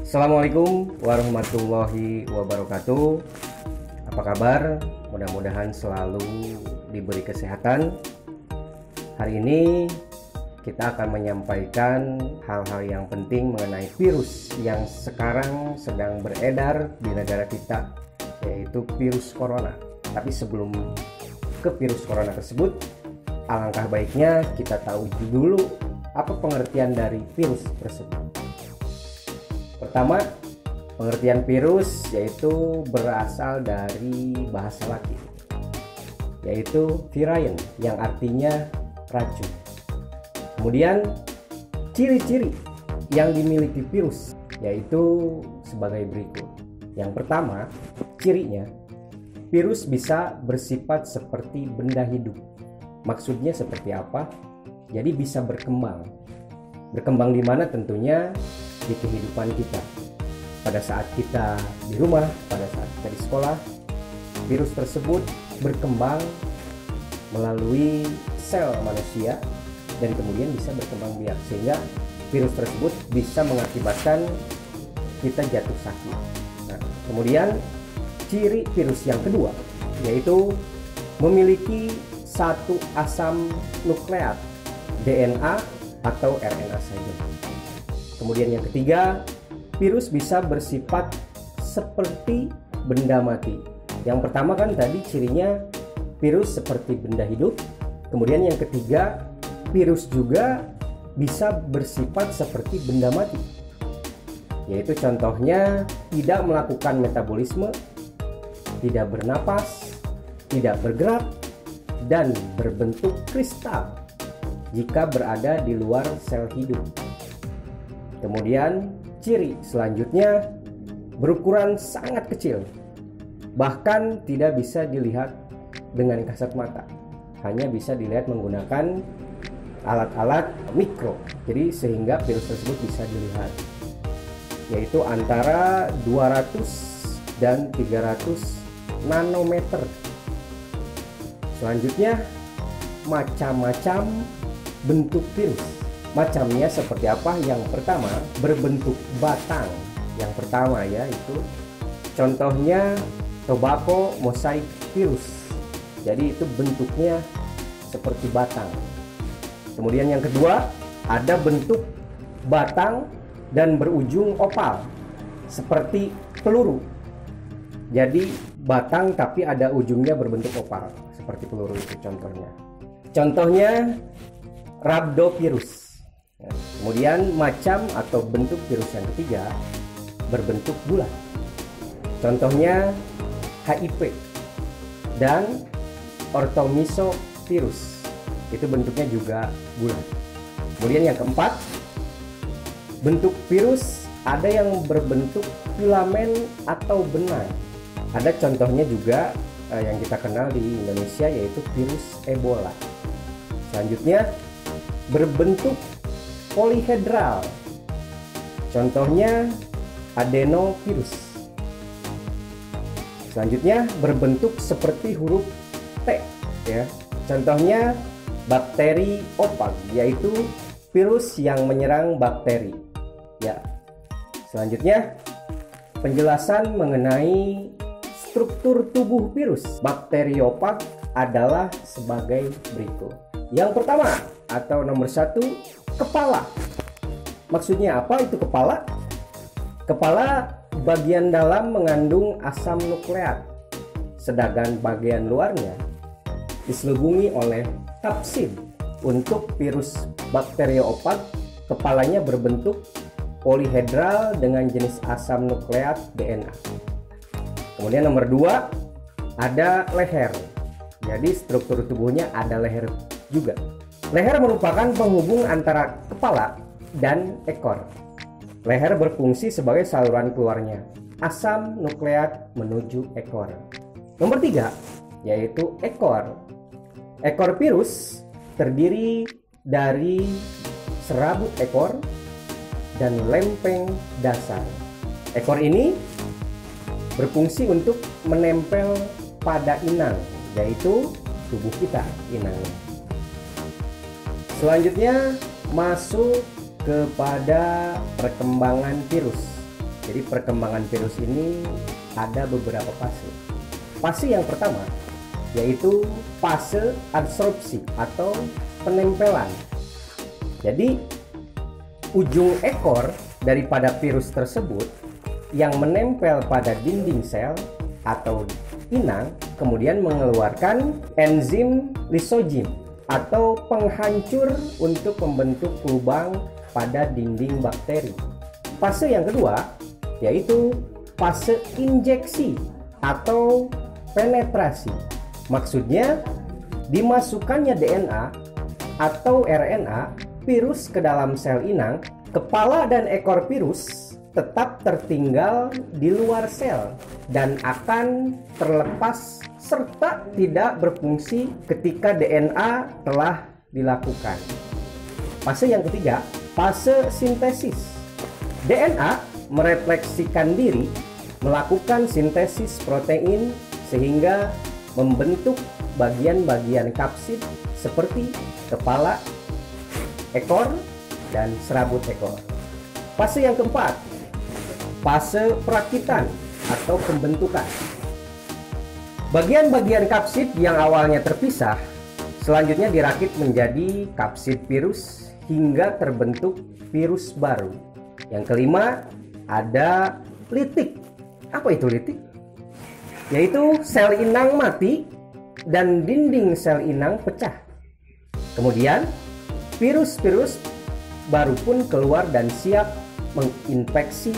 Assalamualaikum warahmatullahi wabarakatuh. Apa kabar? Mudah-mudahan selalu diberi kesehatan. Hari ini kita akan menyampaikan hal-hal yang penting mengenai virus yang sekarang sedang beredar di negara kita, yaitu virus corona. Tapi sebelum ke virus corona tersebut, alangkah baiknya kita tahu dulu apa pengertian dari virus tersebut. Pertama, pengertian virus yaitu berasal dari bahasa Latin, yaitu virion, yang artinya racun. Kemudian ciri-ciri yang dimiliki virus yaitu sebagai berikut. Yang pertama, cirinya virus bisa bersifat seperti benda hidup. Maksudnya seperti apa? Jadi bisa berkembang. Berkembang di mana? Tentunya di kehidupan kita. Pada saat kita di rumah, pada saat kita di sekolah, virus tersebut berkembang melalui sel manusia dan kemudian bisa berkembang biak, sehingga virus tersebut bisa mengakibatkan kita jatuh sakit. Nah, kemudian ciri virus yang kedua yaitu memiliki satu asam nukleat, DNA atau RNA saja. Kemudian yang ketiga, virus bisa bersifat seperti benda mati. Yang pertama kan tadi cirinya virus seperti benda hidup. Kemudian yang ketiga, virus juga bisa bersifat seperti benda mati, yaitu contohnya tidak melakukan metabolisme, tidak bernapas, tidak bergerak, dan berbentuk kristal jika berada di luar sel hidup. Kemudian ciri selanjutnya berukuran sangat kecil, bahkan tidak bisa dilihat dengan kasat mata, hanya bisa dilihat menggunakan alat-alat mikro. Jadi sehingga virus tersebut bisa dilihat, yaitu antara 200 dan 300 nanometer. Selanjutnya, macam-macam bentuk virus. Macamnya seperti apa? Yang pertama, berbentuk batang. Yang pertama ya, itu contohnya tobacco mosaic virus. Jadi itu bentuknya seperti batang. Kemudian yang kedua, ada bentuk batang dan berujung opal seperti peluru. Jadi batang tapi ada ujungnya berbentuk opal seperti peluru, itu contohnya. Contohnya rhabdovirus. Kemudian macam atau bentuk virus yang ketiga berbentuk bulat. Contohnya HIV dan orthomisovirus. Itu bentuknya juga bulat. Kemudian yang keempat, bentuk virus ada yang berbentuk filamen atau benang. Ada contohnya juga yang kita kenal di Indonesia, yaitu virus Ebola. Selanjutnya, berbentuk polihedral. Contohnya adenovirus. Selanjutnya, berbentuk seperti huruf T ya. Contohnya bakteri ophag, yaitu virus yang menyerang bakteri ya. Selanjutnya, penjelasan mengenai struktur tubuh virus bakteriophag adalah sebagai berikut. Yang pertama atau nomor satu, kepala. Maksudnya apa itu kepala? Kepala bagian dalam mengandung asam nukleat, sedangkan bagian luarnya diselubungi oleh kapsid. Untuk virus bakteriophag, kepalanya berbentuk polihedral dengan jenis asam nukleat DNA. Kemudian nomor dua, ada leher. Jadi struktur tubuhnya ada leher juga. Leher merupakan penghubung antara kepala dan ekor. Leher berfungsi sebagai saluran keluarnya asam nukleat menuju ekor. Nomor tiga, yaitu ekor. Ekor virus terdiri dari serabut ekor dan lempeng dasar. Ekor ini berfungsi untuk menempel pada inang, yaitu tubuh kita, inangnya. Selanjutnya masuk kepada perkembangan virus. Jadi perkembangan virus ini ada beberapa fase. Fase yang pertama yaitu fase adsorpsi atau penempelan. Jadi ujung ekor daripada virus tersebut yang menempel pada dinding sel atau inang kemudian mengeluarkan enzim lisogim atau penghancur untuk membentuk lubang pada dinding bakteri. Fase yang kedua yaitu fase injeksi atau penetrasi. Maksudnya dimasukkannya DNA atau RNA virus ke dalam sel inang. Kepala dan ekor virus tetap tertinggal di luar sel dan akan terlepas serta tidak berfungsi ketika DNA telah dilakukan. Fase yang ketiga, fase sintesis. DNA merefleksikan diri, melakukan sintesis protein sehingga membentuk bagian-bagian kapsid seperti kepala, ekor, dan serabut ekor. Fase yang keempat, fase perakitan atau pembentukan. Bagian-bagian kapsid yang awalnya terpisah selanjutnya dirakit menjadi kapsid virus hingga terbentuk virus baru. Yang kelima ada litik. Apa itu litik? Yaitu sel inang mati dan dinding sel inang pecah. Kemudian virus-virus baru pun keluar dan siap menginfeksi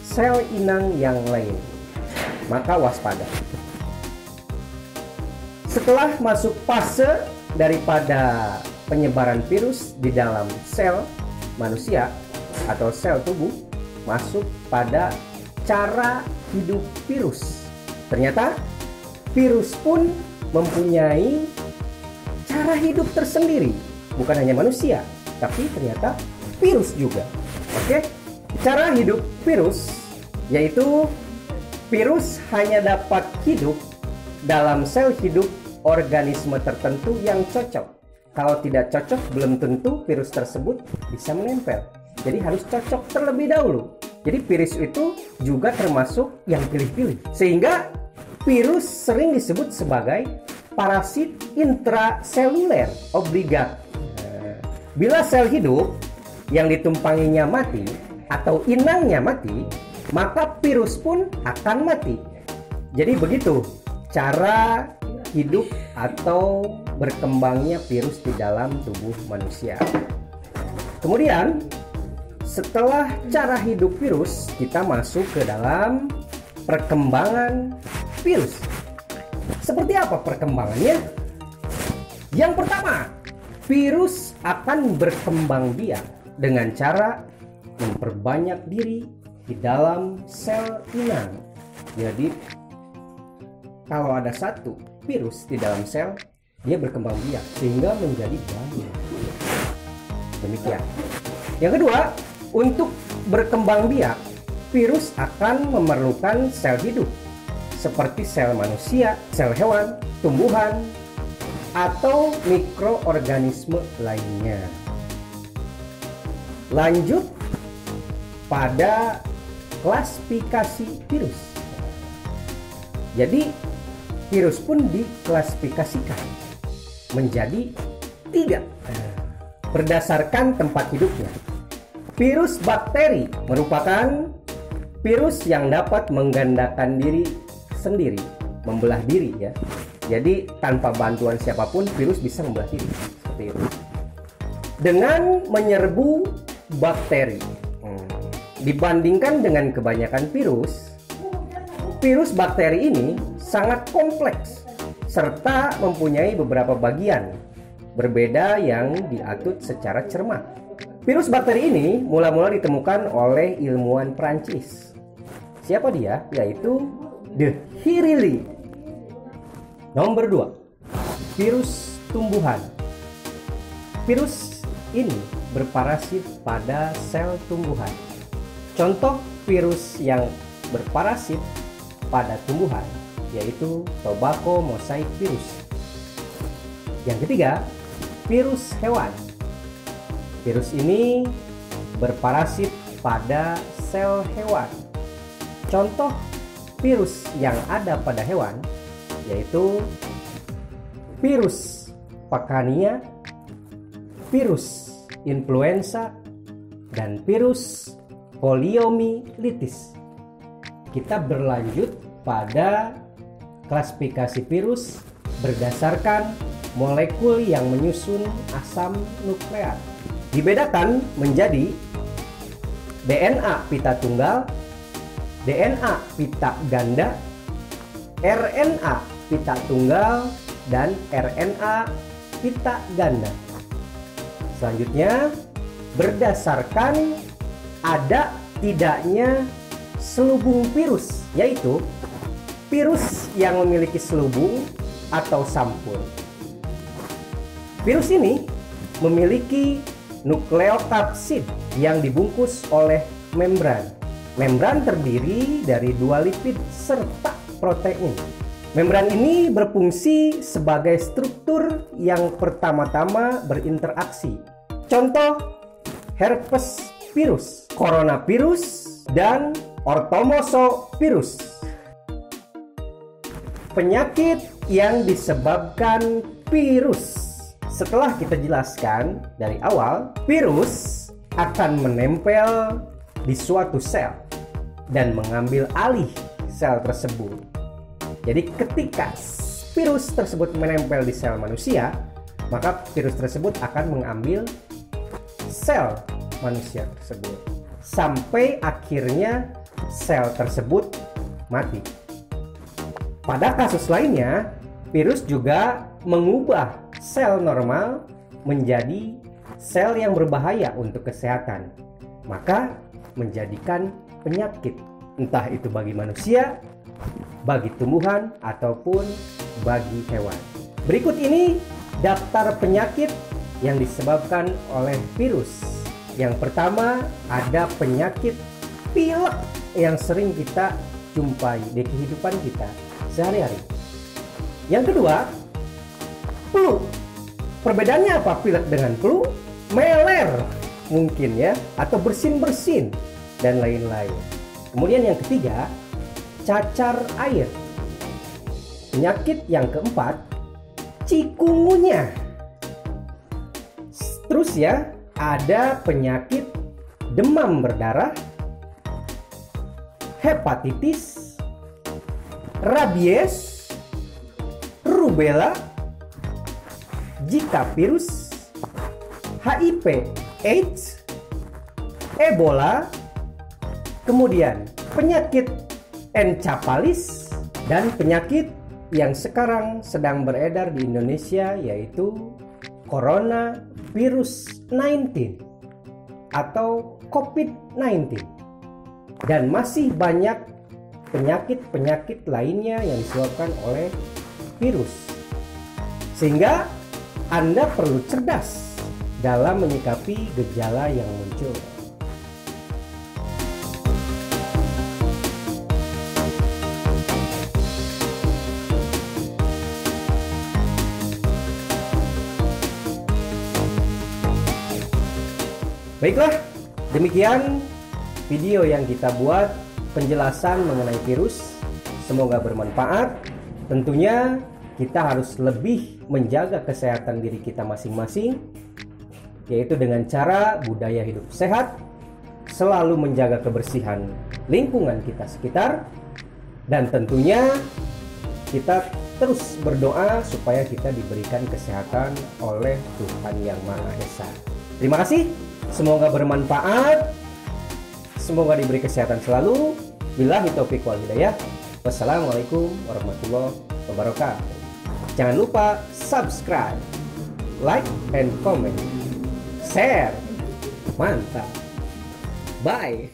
sel inang yang lain. Maka waspada. Setelah masuk fase daripada penyebaran virus di dalam sel manusia atau sel tubuh, masuk pada cara hidup virus. Ternyata virus pun mempunyai cara hidup tersendiri. Bukan hanya manusia, tapi ternyata virus juga. Oke, cara hidup virus yaitu virus hanya dapat hidup dalam sel hidup organisme tertentu yang cocok. Kalau tidak cocok, belum tentu virus tersebut bisa menempel. Jadi harus cocok terlebih dahulu. Jadi virus itu juga termasuk yang pilih-pilih. Sehingga virus sering disebut sebagai parasit intraseluler obligat. Bila sel hidup yang ditumpanginya mati atau inangnya mati, maka virus pun akan mati. Jadi begitu cara hidup atau berkembangnya virus di dalam tubuh manusia. Kemudian setelah cara hidup virus, kita masuk ke dalam perkembangan virus. Seperti apa perkembangannya? Yang pertama, virus akan berkembang biak dengan cara memperbanyak diri di dalam sel inang. Jadi kalau ada satu virus di dalam sel, dia berkembang biak sehingga menjadi banyak. Demikian. Yang kedua, untuk berkembang biak, virus akan memerlukan sel hidup seperti sel manusia, sel hewan, tumbuhan, atau mikroorganisme lainnya. Lanjut pada klasifikasi virus. Jadi virus pun diklasifikasikan menjadi 3 berdasarkan tempat hidupnya. Virus bakteri merupakan virus yang dapat menggandakan diri sendiri, membelah diri ya. Jadi tanpa bantuan siapapun virus bisa membelah diri seperti itu. Dengan menyerbu bakteri. Dibandingkan dengan kebanyakan virus, virus bakteri ini sangat kompleks serta mempunyai beberapa bagian berbeda yang diatur secara cermat. Virus bakteri ini mula-mula ditemukan oleh ilmuwan Prancis. Siapa dia? Yaitu De Hirili. Nomor 2, virus tumbuhan. Virus ini berparasit pada sel tumbuhan. Contoh virus yang berparasit pada tumbuhan yaitu tobacco mosaic virus. Yang ketiga, virus hewan. Virus ini berparasit pada sel hewan. Contoh virus yang ada pada hewan yaitu virus Pakhania, virus influenza, dan virus poliomyelitis. Kita berlanjut pada klasifikasi virus berdasarkan molekul yang menyusun asam nukleat. Dibedakan menjadi DNA pita tunggal, DNA pita ganda, RNA pita tunggal, dan RNA pita ganda. Selanjutnya, berdasarkan ada tidaknya selubung virus, yaitu virus yang memiliki selubung atau sampul. Virus ini memiliki nukleokapsid yang dibungkus oleh membran. Membran terdiri dari 2 lipid serta protein. Membran ini berfungsi sebagai struktur yang pertama-tama berinteraksi. Contoh herpes virus, coronavirus, dan ortomosovirus. Penyakit yang disebabkan virus. Setelah kita jelaskan dari awal, virus akan menempel di suatu sel dan mengambil alih sel tersebut. Jadi ketika virus tersebut menempel di sel manusia, maka virus tersebut akan mengambil sel manusia tersebut sampai akhirnya sel tersebut mati. Pada kasus lainnya, virus juga mengubah sel normal menjadi sel yang berbahaya untuk kesehatan, maka menjadikan penyakit, entah itu bagi manusia, bagi tumbuhan, ataupun bagi hewan. Berikut ini daftar penyakit yang disebabkan oleh virus. Yang pertama, ada penyakit pilek yang sering kita jumpai di kehidupan kita sehari-hari. Yang kedua, flu. Perbedaannya apa pilek dengan flu? Meler mungkin ya, atau bersin-bersin dan lain-lain. Kemudian yang ketiga, cacar air. Penyakit yang keempat, cikungunya. Terus ya, ada penyakit demam berdarah, hepatitis, rabies, rubella, Zika virus, HIV, AIDS, Ebola, kemudian penyakit encephalitis, dan penyakit yang sekarang sedang beredar di Indonesia yaitu coronavirus 19 atau COVID-19. Dan masih banyak penyakit-penyakit lainnya yang disebabkan oleh virus. Sehingga Anda perlu cerdas dalam menyikapi gejala yang muncul. Baiklah, demikian video yang kita buat penjelasan mengenai virus. Semoga bermanfaat. Tentunya kita harus lebih menjaga kesehatan diri kita masing-masing, yaitu dengan cara budaya hidup sehat, selalu menjaga kebersihan lingkungan kita sekitar, dan tentunya kita terus berdoa supaya kita diberikan kesehatan oleh Tuhan Yang Maha Esa. Terima kasih. Semoga bermanfaat, semoga diberi kesehatan selalu. Billahi taufiq wal hidayah. Wassalamualaikum warahmatullahi wabarakatuh. Jangan lupa subscribe, like, and comment, share. Mantap. Bye.